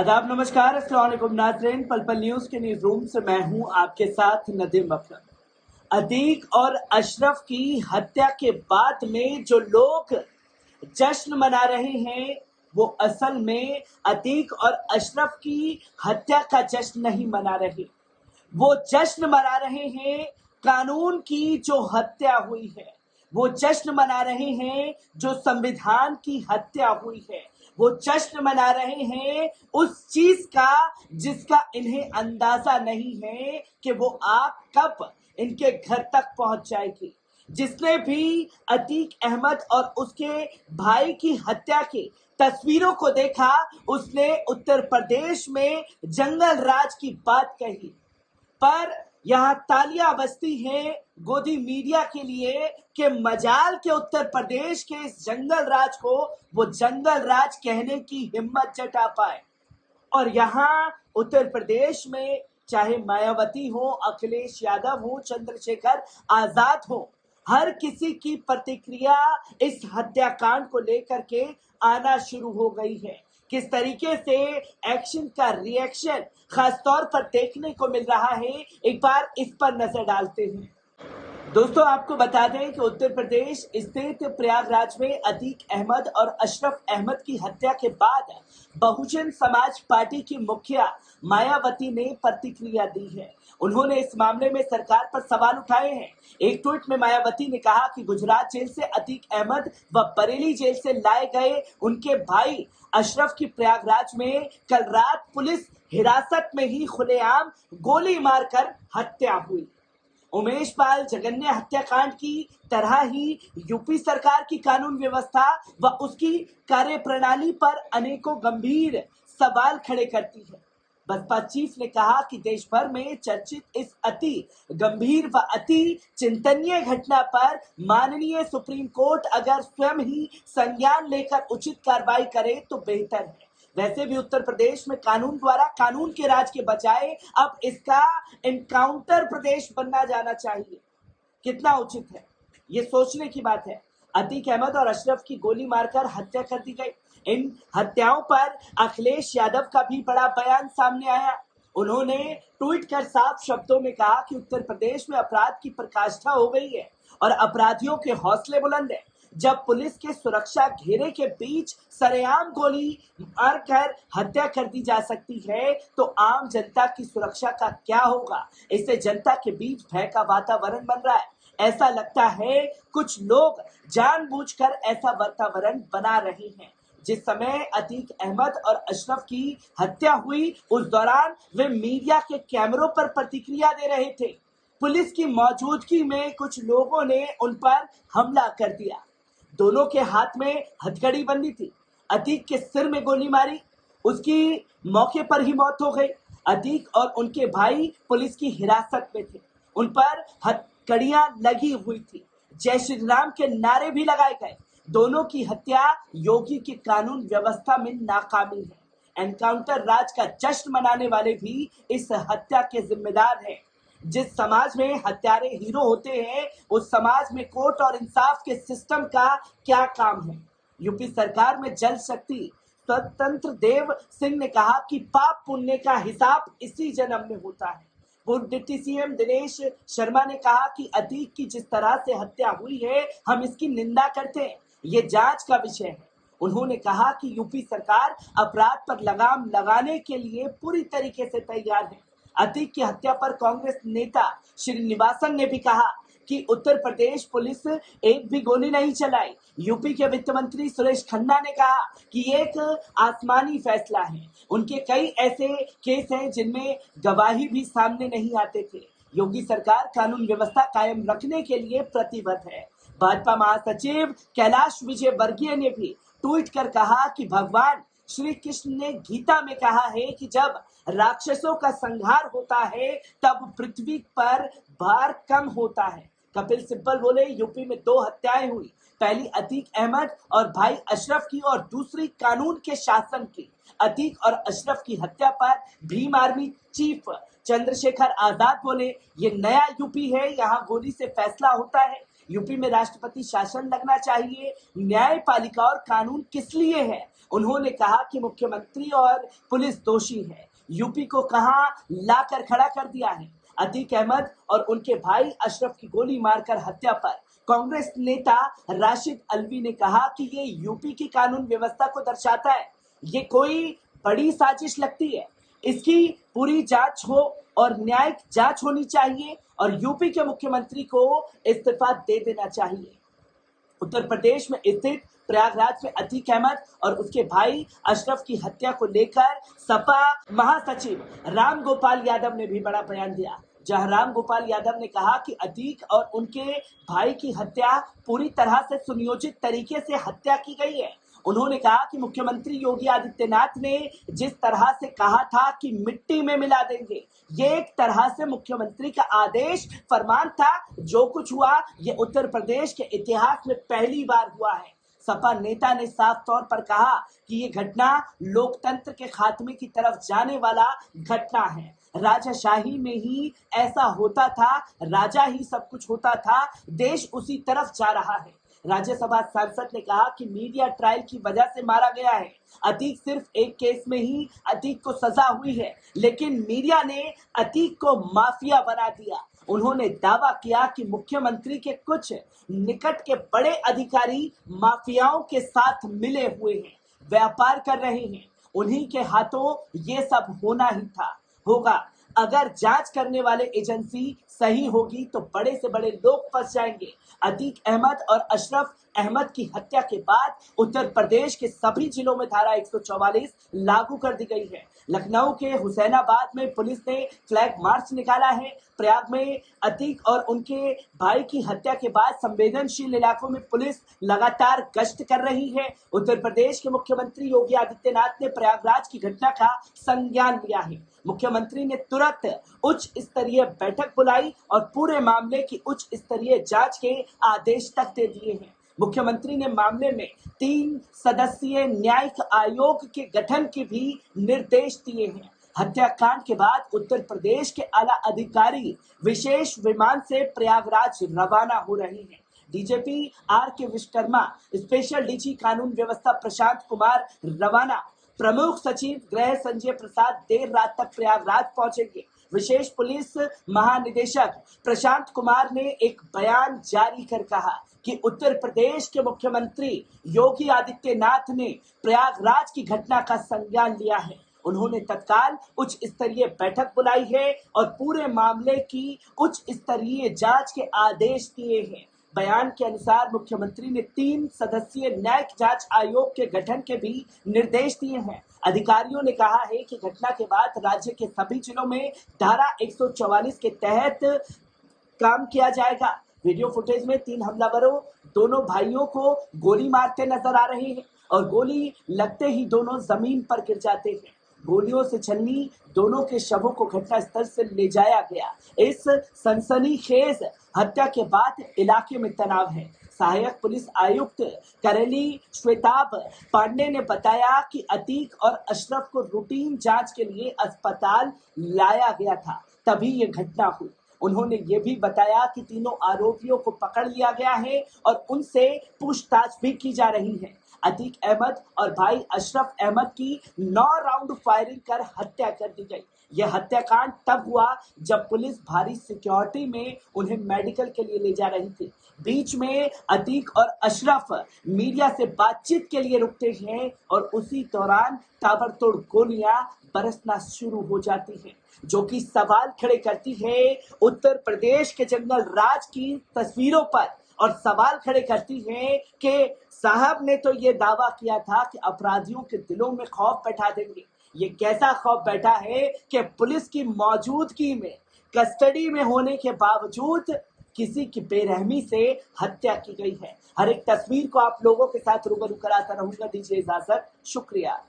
आदाब, नमस्कार, अस्सलाम वालेकुम नाज़रीन। पल पल न्यूज़ के न्यूज़ रूम से मैं हूं आपके साथ नदीम अफजल। अतीक और अशरफ की हत्या के बाद में जो लोग जश्न मना रहे हैं वो असल में अतीक और अशरफ की हत्या का जश्न नहीं मना रहे। वो जश्न मना रहे हैं कानून की जो हत्या हुई है। वो जश्न मना रहे हैं जो संविधान की हत्या हुई है। वो जश्न मना रहे हैं उस चीज का जिसका इन्हें अंदाजा नहीं है कि वो आग कब इनके घर तक पहुंच जाएगी। जिसने भी अतीक अहमद और उसके भाई की हत्या की तस्वीरों को देखा, उसने उत्तर प्रदेश में जंगल राज की बात कही। पर यहाँ तालियां बजती हैं गोदी मीडिया के लिए कि मजाल के उत्तर प्रदेश के इस जंगल राज को वो जंगल राज कहने की हिम्मत जता पाए। और यहाँ उत्तर प्रदेश में चाहे मायावती हो, अखिलेश यादव हो, चंद्रशेखर आजाद हो, हर किसी की प्रतिक्रिया इस हत्याकांड को लेकर के आना शुरू हो गई है। किस तरीके से एक्शन का रिएक्शन खासतौर पर देखने को मिल रहा है, एक बार इस पर नजर डालते हैं। दोस्तों, आपको बता दें कि उत्तर प्रदेश स्थित प्रयागराज में अतीक अहमद और अशरफ अहमद की हत्या के बाद बहुजन समाज पार्टी की मुखिया मायावती ने प्रतिक्रिया दी है। उन्होंने इस मामले में सरकार पर सवाल उठाए हैं। एक ट्वीट में मायावती ने कहा कि गुजरात जेल से अतीक अहमद व बरेली जेल से लाए गए उनके भाई अशरफ की प्रयागराज में कल रात पुलिस हिरासत में ही खुलेआम गोली मारकर हत्या हुई। उमेश पाल जघन्य हत्याकांड की तरह ही यूपी सरकार की कानून व्यवस्था व उसकी कार्यप्रणाली पर अनेकों गंभीर सवाल खड़े करती है। बसपा चीफ ने कहा कि देश भर में चर्चित इस अति गंभीर व अति चिंतनीय घटना पर माननीय सुप्रीम कोर्ट अगर स्वयं ही संज्ञान लेकर उचित कार्रवाई करे तो बेहतर है। वैसे भी उत्तर प्रदेश में कानून द्वारा कानून के राज के बजाय अब इसका एनकाउंटर प्रदेश बनना जाना चाहिए। कितना उचित है, ये सोचने की बात है। अतीक अहमद और अशरफ की गोली मारकर हत्या कर दी गई। इन हत्याओं पर अखिलेश यादव का भी बड़ा बयान सामने आया। उन्होंने ट्वीट कर साफ शब्दों में कहा कि उत्तर प्रदेश में अपराध की पराकाष्ठा हो गई है और अपराधियों के हौसले बुलंद है। जब पुलिस के सुरक्षा घेरे के बीच सरेआम गोली मारकर हत्या कर दी जा सकती है तो आम जनता की सुरक्षा का क्या होगा। इससे जनता के बीच भय का वातावरण बन रहा है। ऐसा लगता है कुछ लोग जानबूझकर ऐसा वातावरण बना रहे हैं। जिस समय अतीक अहमद और अशरफ की हत्या हुई उस दौरान वे मीडिया के कैमरों पर प्रतिक्रिया दे रहे थे। पुलिस की मौजूदगी में कुछ लोगों ने उन पर हमला कर दिया। दोनों के हाथ में हथकड़ी बंदी थी। अतीक के सिर में गोली मारी, उसकी मौके पर ही मौत हो गई। अतीक और उनके भाई पुलिस की हिरासत में थे। उन पर हथकड़ियां लगी हुई थी। जय श्री राम के नारे भी लगाए गए। दोनों की हत्या योगी की कानून व्यवस्था में नाकामी है। एनकाउंटर राज का जश्न मनाने वाले भी इस हत्या के जिम्मेदार हैं। जिस समाज में हत्यारे हीरो होते हैं उस समाज में कोर्ट और इंसाफ के सिस्टम का क्या काम है। यूपी सरकार में जल शक्ति स्वतंत्र देव सिंह ने कहा कि पाप पुण्य का हिसाब इसी जन्म में होता है। पूर्व डिप्टी सीएम दिनेश शर्मा ने कहा कि अतीक की जिस तरह से हत्या हुई है हम इसकी निंदा करते हैं, ये जांच का विषय है। उन्होंने कहा कि यूपी सरकार अपराध पर लगाम लगाने के लिए पूरी तरीके से तैयार है। अतीक की हत्या पर कांग्रेस नेता श्रीनिवासन ने भी कहा कि उत्तर प्रदेश पुलिस एक भी गोली नहीं चलाई। यूपी के वित्त मंत्री सुरेश खन्ना ने कहा कि एक आसमानी फैसला है। उनके कई ऐसे केस हैं जिनमें गवाही भी सामने नहीं आते थे। योगी सरकार कानून व्यवस्था कायम रखने के लिए प्रतिबद्ध है। भाजपा महासचिव कैलाश विजयवर्गीय ने भी ट्वीट कर कहा कि भगवान श्री कृष्ण ने गीता में कहा है कि जब राक्षसों का संहार होता है तब पृथ्वी पर भार कम होता है। कपिल सिब्बल बोले, यूपी में 2 हत्याएं हुई, पहली अतीक अहमद और भाई अशरफ की और दूसरी कानून के शासन की। अतीक और अशरफ की हत्या पर भीम आर्मी चीफ चंद्रशेखर आजाद बोले, ये नया यूपी है, यहाँ गोली से फैसला होता है। यूपी में राष्ट्रपति शासन लगना चाहिए, न्यायपालिका और कानून किस लिए है। उन्होंने कहा कि मुख्यमंत्री और पुलिस दोषी है, यूपी को कहां लाकर खड़ा कर दिया है। अतीक अहमद और उनके भाई अशरफ की गोली मारकर हत्या पर कांग्रेस नेता राशिद अल्वी ने कहा कि ये यूपी की कानून व्यवस्था को दर्शाता है, ये कोई बड़ी साजिश लगती है। इसकी पूरी जांच हो और न्यायिक जांच होनी चाहिए और यूपी के मुख्यमंत्री को इस्तीफा दे देना चाहिए। उत्तर प्रदेश में स्थित प्रयागराज में अतीक अहमद और उसके भाई अशरफ की हत्या को लेकर सपा महासचिव राम गोपाल यादव ने भी बड़ा बयान दिया, जहां राम गोपाल यादव ने कहा कि अतीक और उनके भाई की हत्या पूरी तरह से सुनियोजित तरीके से हत्या की गई है। उन्होंने कहा कि मुख्यमंत्री योगी आदित्यनाथ ने जिस तरह से कहा था कि मिट्टी में मिला देंगे, ये एक तरह से मुख्यमंत्री का आदेश फरमान था। जो कुछ हुआ ये उत्तर प्रदेश के इतिहास में पहली बार हुआ है। सपा नेता ने साफ तौर पर कहा कि ये घटना लोकतंत्र के खात्मे की तरफ जाने वाला घटना है। राजाशाही में ही ऐसा होता था, राजा ही सब कुछ होता था, देश उसी तरफ जा रहा है। राज्यसभा सांसद ने कहा कि मीडिया ट्रायल की वजह से मारा गया है। अतीक सिर्फ एक केस में ही अतीक को सजा हुई है, लेकिन मीडिया ने अतीक को माफिया बना दिया। उन्होंने दावा किया कि मुख्यमंत्री के कुछ निकट के बड़े अधिकारी माफियाओं के साथ मिले हुए हैं, व्यापार कर रहे हैं, उन्हीं के हाथों ये सब होगा। अगर जांच करने वाले एजेंसी सही होगी तो बड़े से बड़े लोग फंस जाएंगे। अतीक अहमद और अशरफ अहमद की हत्या के बाद उत्तर प्रदेश के सभी जिलों में धारा 144 लागू कर दी गई है। लखनऊ के हुसैनाबाद में पुलिस ने फ्लैग मार्च निकाला है। प्रयाग में अतीक और उनके भाई की हत्या के बाद संवेदनशील इलाकों में पुलिस लगातार गश्त कर रही है। उत्तर प्रदेश के मुख्यमंत्री योगी आदित्यनाथ ने प्रयागराज की घटना का संज्ञान लिया है। मुख्यमंत्री ने तुरंत उच्च स्तरीय बैठक बुलाई और पूरे मामले की उच्च स्तरीय जांच के आदेश तक दे दिए हैं। मुख्यमंत्री ने मामले में 3 सदस्यीय न्यायिक आयोग के गठन के भी निर्देश दिए हैं। हत्याकांड के बाद उत्तर प्रदेश के आला अधिकारी विशेष विमान से प्रयागराज रवाना हो रहे हैं। DGP R K. Vishwakarma, special DG कानून व्यवस्था प्रशांत कुमार रवाना, प्रमुख सचिव गृह संजय प्रसाद देर रात तक प्रयागराज पहुंचेंगे। विशेष पुलिस महानिदेशक प्रशांत कुमार ने एक बयान जारी कर कहा कि उत्तर प्रदेश के मुख्यमंत्री योगी आदित्यनाथ ने प्रयागराज की घटना का संज्ञान लिया है। उन्होंने तत्काल उच्च स्तरीय बैठक बुलाई है और पूरे मामले की उच्च स्तरीय जांच के आदेश दिए हैं। बयान के अनुसार मुख्यमंत्री ने 3 सदस्यीय न्यायिक जांच आयोग के गठन के भी निर्देश दिए हैं। अधिकारियों ने कहा है कि घटना के बाद राज्य के सभी जिलों में धारा 144 के तहत काम किया जाएगा। वीडियो फुटेज में 3 हमलावरों दोनों भाइयों को गोली मारते नजर आ रहे हैं और गोली लगते ही दोनों जमीन पर गिर जाते हैं। गोलियों से छलनी दोनों के शवों को घटनास्थल से ले जाया गया। इस सनसनीखेज हत्या के बाद इलाके में तनाव है। सहायक पुलिस आयुक्त करेली श्वेताब पांडे ने बताया कि अतीक और अशरफ को रूटीन जांच के लिए अस्पताल लाया गया था, तभी ये घटना हुई। उन्होंने ये भी बताया कि तीनों आरोपियों को पकड़ लिया गया है और उनसे पूछताछ भी की जा रही है। अतीक अहमद और भाई अशरफ अहमद की 9 राउंड फायरिंग कर हत्या कर दी गई। यह हत्याकांड तब हुआ जब पुलिस भारी सिक्योरिटी में उन्हें मेडिकल के लिए ले जा रही थी। बीच में अतीक और अशरफ मीडिया से बातचीत के लिए रुकते हैं और उसी दौरान ताबड़तोड़ गोलियां बरसना शुरू हो जाती हैं, जो कि सवाल खड़े करती है उत्तर प्रदेश के जंगल राज की तस्वीरों पर और सवाल खड़े करती है कि साहब ने तो ये दावा किया था कि अपराधियों के दिलों में खौफ बैठा देंगे। ये कैसा खौफ बैठा है कि पुलिस की मौजूदगी में, कस्टडी में होने के बावजूद किसी की बेरहमी से हत्या की गई है। हर एक तस्वीर को आप लोगों के साथ रूबरू कराता रहूंगा। दीजिए इजाजत, शुक्रिया।